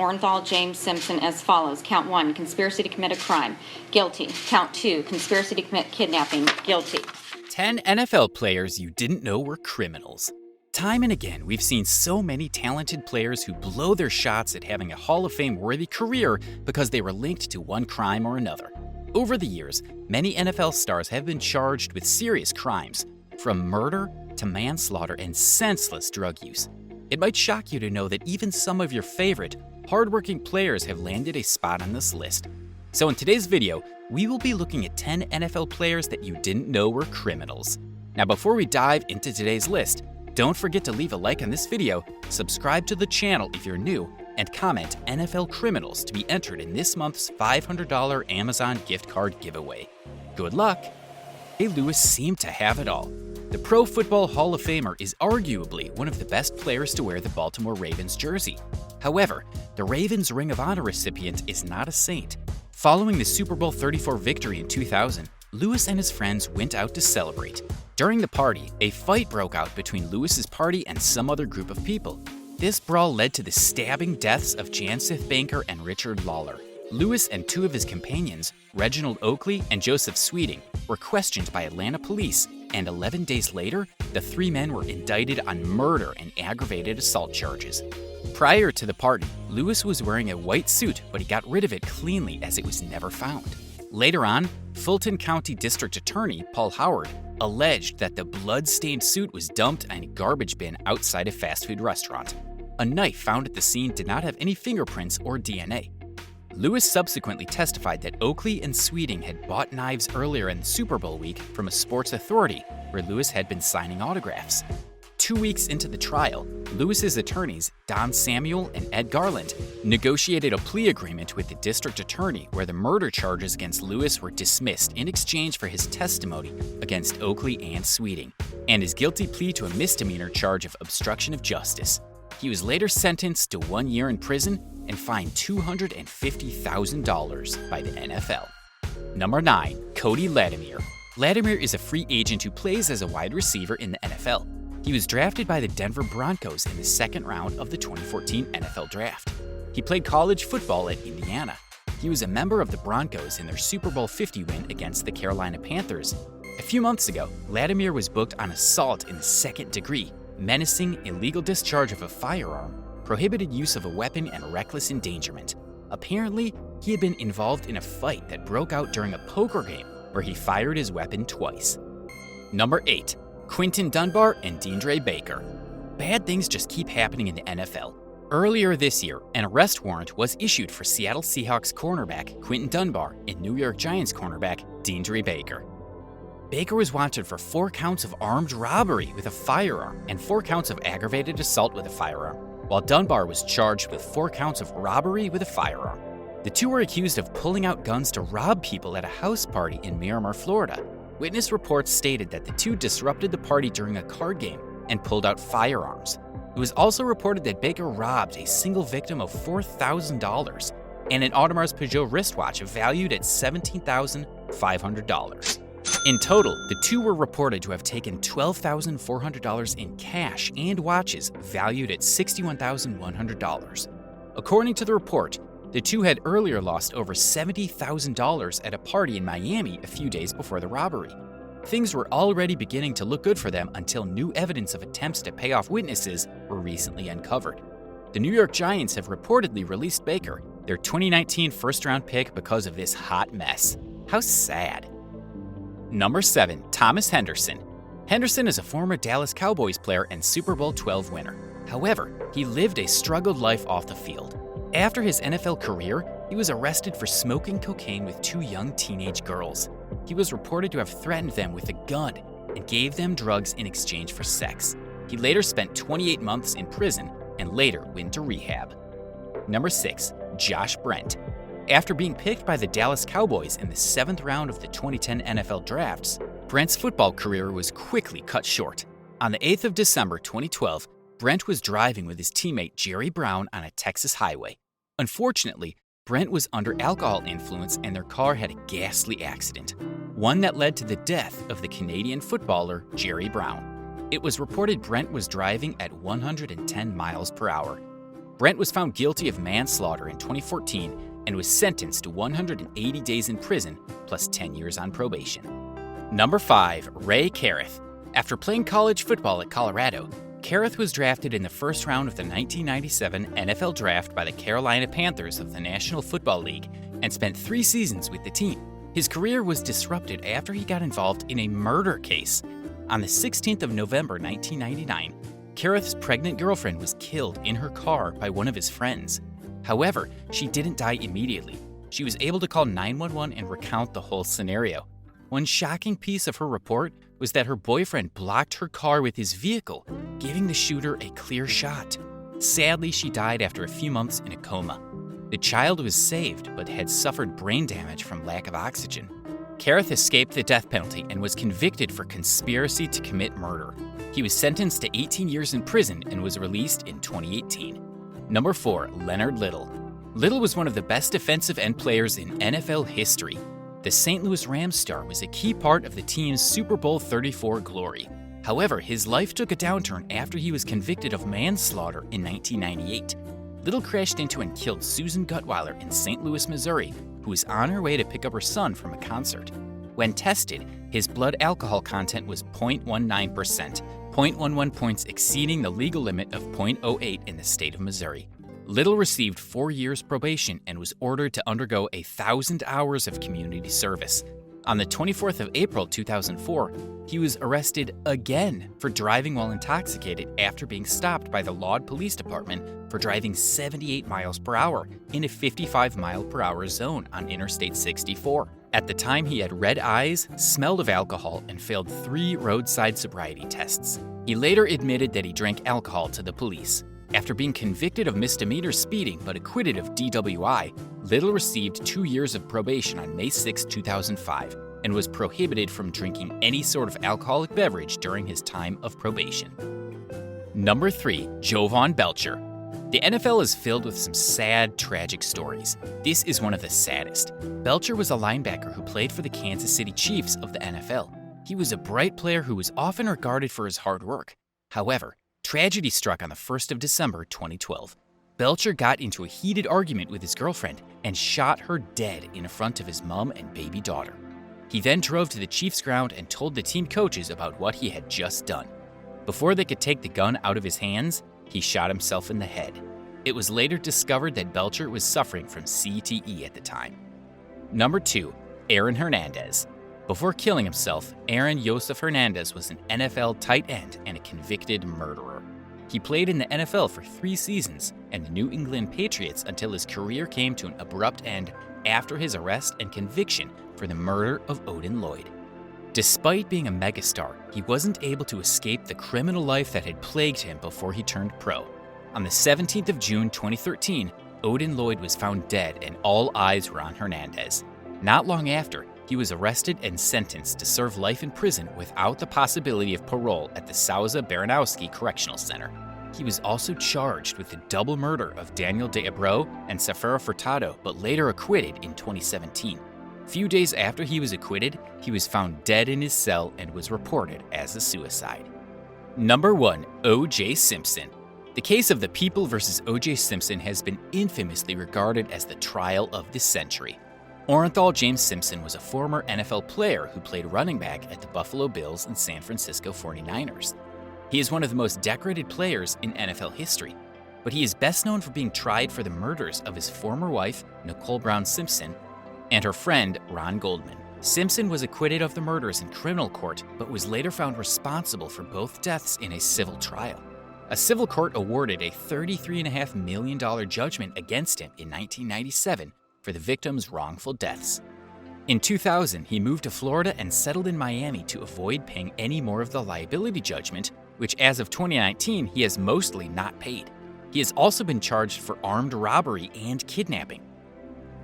Orenthal James Simpson as follows. Count 1, conspiracy to commit a crime. Guilty. Count 2, conspiracy to commit kidnapping. Guilty. 10 NFL players you didn't know were criminals. Time and again, we've seen so many talented players who blow their shots at having a Hall of Fame-worthy career because they were linked to one crime or another. Over the years, many NFL stars have been charged with serious crimes, from murder to manslaughter and senseless drug use. It might shock you to know that even some of your favorite, hardworking players have landed a spot on this list. So in today's video, we will be looking at 10 NFL players that you didn't know were criminals. Now before we dive into today's list, don't forget to leave a like on this video, subscribe to the channel if you're new, and comment NFL criminals to be entered in this month's $500 Amazon gift card giveaway. Good luck! Ray Lewis seemed to have it all. The Pro Football Hall of Famer is arguably one of the best players to wear the Baltimore Ravens jersey. However, the Ravens Ring of Honor recipient is not a saint. Following the Super Bowl 34 victory in 2000, Lewis and his friends went out to celebrate. During the party, a fight broke out between Lewis's party and some other group of people. This brawl led to the stabbing deaths of Janseth Banker and Richard Lawler. Lewis and two of his companions, Reginald Oakley and Joseph Sweeting, were questioned by Atlanta police, and 11 days later, the three men were indicted on murder and aggravated assault charges. Prior to the party, Lewis was wearing a white suit, but he got rid of it cleanly as it was never found. Later on, Fulton County District Attorney Paul Howard alleged that the blood-stained suit was dumped in a garbage bin outside a fast food restaurant. A knife found at the scene did not have any fingerprints or DNA. Lewis subsequently testified that Oakley and Sweeting had bought knives earlier in the Super Bowl week from a sports authority where Lewis had been signing autographs. 2 weeks into the trial, Lewis's attorneys, Don Samuel and Ed Garland, negotiated a plea agreement with the district attorney where the murder charges against Lewis were dismissed in exchange for his testimony against Oakley and Sweeting, and his guilty plea to a misdemeanor charge of obstruction of justice. He was later sentenced to 1 year in prison and fined $250,000 by the NFL. Number 9. Cody Latimer. Latimer is a free agent who plays as a wide receiver in the NFL. He was drafted by the Denver Broncos in the second round of the 2014 NFL Draft. He played college football at Indiana. He was a member of the Broncos in their Super Bowl 50 win against the Carolina Panthers. A few months ago, Latimer was booked on assault in the second degree, menacing, illegal discharge of a firearm, prohibited use of a weapon, and reckless endangerment. Apparently, he had been involved in a fight that broke out during a poker game where he fired his weapon twice. Number 8. Quinton Dunbar and Deandre Baker. Bad things just keep happening in the NFL. Earlier this year, an arrest warrant was issued for Seattle Seahawks cornerback Quinton Dunbar and New York Giants cornerback Deandre Baker. Baker was wanted for 4 counts of armed robbery with a firearm and 4 counts of aggravated assault with a firearm, while Dunbar was charged with 4 counts of robbery with a firearm. The two were accused of pulling out guns to rob people at a house party in Miramar, Florida. Witness reports stated that the two disrupted the party during a card game and pulled out firearms. It was also reported that Baker robbed a single victim of $4,000 and an Audemars Piguet wristwatch valued at $17,500. In total, the two were reported to have taken $12,400 in cash and watches valued at $61,100. According to the report, the two had earlier lost over $70,000 at a party in Miami a few days before the robbery. Things were already beginning to look good for them until new evidence of attempts to pay off witnesses were recently uncovered. The New York Giants have reportedly released Baker, their 2019 first-round pick, because of this hot mess. How sad. Number 7. Thomas Henderson. Henderson is a former Dallas Cowboys player and Super Bowl 12 winner. However, he lived a struggled life off the field. After his NFL career, he was arrested for smoking cocaine with 2 young teenage girls. He was reported to have threatened them with a gun and gave them drugs in exchange for sex. He later spent 28 months in prison and later went to rehab. Number 6. Josh Brent. After being picked by the Dallas Cowboys in the 7th round of the 2010 NFL drafts, Brent's football career was quickly cut short. On the 8th of December 2012, Brent was driving with his teammate Jerry Brown on a Texas highway. Unfortunately, Brent was under alcohol influence and their car had a ghastly accident, one that led to the death of the Canadian footballer Jerry Brown. It was reported Brent was driving at 110 miles per hour. Brent was found guilty of manslaughter in 2014 and was sentenced to 180 days in prison plus 10 years on probation. Number 5, Ray Carruth. After playing college football at Colorado, Carruth was drafted in the first round of the 1997 NFL Draft by the Carolina Panthers of the National Football League and spent 3 seasons with the team. His career was disrupted after he got involved in a murder case. On the 16th of November 1999, Carruth's pregnant girlfriend was killed in her car by one of his friends. However, she didn't die immediately. She was able to call 911 and recount the whole scenario. One shocking piece of her report was that her boyfriend blocked her car with his vehicle, giving the shooter a clear shot. Sadly, she died after a few months in a coma. The child was saved, but had suffered brain damage from lack of oxygen. Carruth escaped the death penalty and was convicted for conspiracy to commit murder. He was sentenced to 18 years in prison and was released in 2018. Number 4, Leonard Little. Little was one of the best defensive end players in NFL history. The St. Louis Rams star was a key part of the team's Super Bowl 34 glory. However, his life took a downturn after he was convicted of manslaughter in 1998. Little crashed into and killed Susan Gutweiler in St. Louis, Missouri, who was on her way to pick up her son from a concert. When tested, his blood alcohol content was 0.19%, 0.11 points exceeding the legal limit of 0.08 in the state of Missouri. Little received 4 years probation and was ordered to undergo 1,000 hours of community service. On the 24th of April 2004, he was arrested again for driving while intoxicated after being stopped by the Lawd Police Department for driving 78 miles per hour in a 55 mile per hour zone on Interstate 64. At the time, he had red eyes, smelled of alcohol, and failed 3 roadside sobriety tests. He later admitted that he drank alcohol to the police. After being convicted of misdemeanor speeding but acquitted of DWI, Little received 2 years of probation on May 6, 2005, and was prohibited from drinking any sort of alcoholic beverage during his time of probation. Number 3, Jovan Belcher. The NFL is filled with some sad, tragic stories. This is one of the saddest. Belcher was a linebacker who played for the Kansas City Chiefs of the NFL. He was a bright player who was often regarded for his hard work. However, tragedy struck on the 1st of December 2012. Belcher got into a heated argument with his girlfriend and shot her dead in front of his mom and baby daughter. He then drove to the Chiefs ground and told the team coaches about what he had just done. Before they could take the gun out of his hands, he shot himself in the head. It was later discovered that Belcher was suffering from CTE at the time. Number 2, Aaron Hernandez. Before killing himself, Aaron Joseph Hernandez was an NFL tight end and a convicted murderer. He played in the NFL for 3 seasons and the New England Patriots until his career came to an abrupt end after his arrest and conviction for the murder of Odell Lloyd. Despite being a megastar, he wasn't able to escape the criminal life that had plagued him before he turned pro. On the 17th of June 2013, Odell Lloyd was found dead and all eyes were on Hernandez. Not long after, he was arrested and sentenced to serve life in prison without the possibility of parole at the Souza Baranowski Correctional Center. He was also charged with the double murder of Daniel De Abreu and Safira Furtado, but later acquitted in 2017. Few days after he was acquitted, he was found dead in his cell and was reported as a suicide. Number 1, O.J. Simpson. The case of the People versus O.J. Simpson has been infamously regarded as the trial of the century. Orenthal James Simpson was a former NFL player who played running back at the Buffalo Bills and San Francisco 49ers. He is one of the most decorated players in NFL history, but he is best known for being tried for the murders of his former wife, Nicole Brown Simpson, and her friend, Ron Goldman. Simpson was acquitted of the murders in criminal court, but was later found responsible for both deaths in a civil trial. A civil court awarded a $33.5 million judgment against him in 1997 for the victims' wrongful deaths. In 2000, he moved to Florida and settled in Miami to avoid paying any more of the liability judgment, which as of 2019, he has mostly not paid. He has also been charged for armed robbery and kidnapping.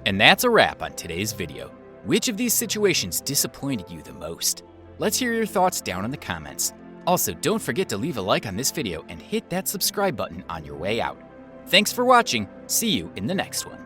And that's a wrap on today's video. Which of these situations disappointed you the most? Let's hear your thoughts down in the comments. Also, don't forget to leave a like on this video and hit that subscribe button on your way out. Thanks for watching. See you in the next one.